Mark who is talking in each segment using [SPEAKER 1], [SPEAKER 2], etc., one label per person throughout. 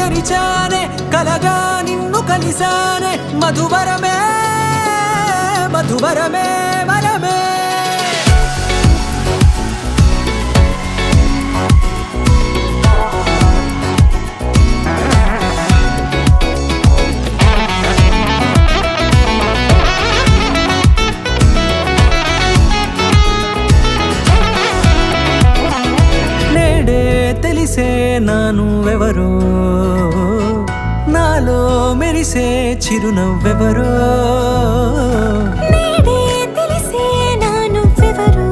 [SPEAKER 1] తెరిచానే కలగా నిన్ను కలిసానే మధువరమే మధువరమే వరమే తెలిసే నానువెవరో నాలో మెరిసే చిరునవ్వెవరో
[SPEAKER 2] నేడే తెలిసే నానువెవరో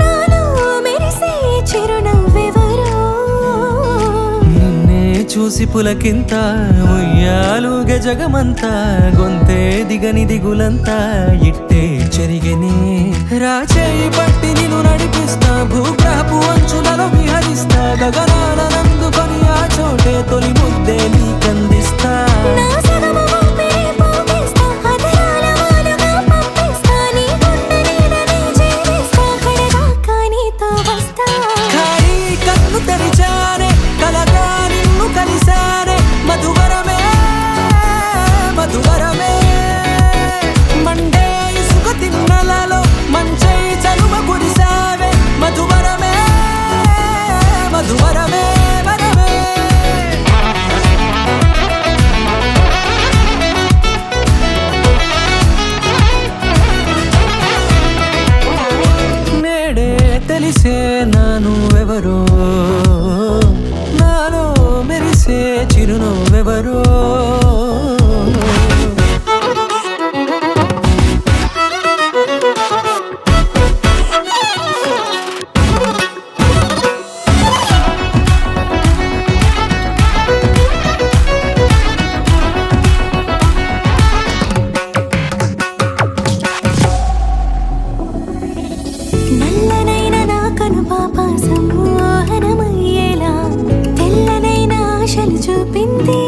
[SPEAKER 2] నాలో మెరిసే చిరునవ్వెవరో
[SPEAKER 1] నిన్నే చూసి పులకింత ఉయ్యాలుగే జగమంతా గొంతే దిగని దిగులంతా ఇట్టే చెరిగెనే రాచేయి పట్టి నిన్ను నడిపిస్తా భూగ్రహపు అంచులలో విహరిస్తా గగనానందుకొని ఆ చోటే తొలి ముద్దే నీకందిస్తా
[SPEAKER 2] నా సగము ఊపిరి పోగేస్తా అదరాల వాలుగా పంపిస్తా నీ గుండె నీడనే జీవిస్తా కడదాకా నీతో వస్తా
[SPEAKER 1] ఖాళీ కన్ను తెరిచానే కలగా నిన్ను కలిసానే మధువరమే మధువరమే మండే ఇసుక తిన్నలలో మంచై చలువ కురిసావే మధువరమే మధువరమే వరమే నేడే తెలిసే నానువెవరో నాలో మెరిసే చిరునవ్వెవరో
[SPEAKER 2] నల్లనైన నా కనుపాప సమ్మోహనమయ్యేలా తెల్లనైన ఆశలు చూపింది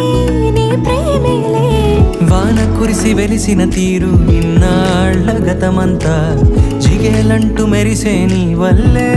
[SPEAKER 2] నీ ప్రేమేలే
[SPEAKER 1] వాన కురిసి వెలిసిన తీరు ఇన్నాళ్ల గతమంతా జిగేలంటూ మెరిసే నీ వల్లే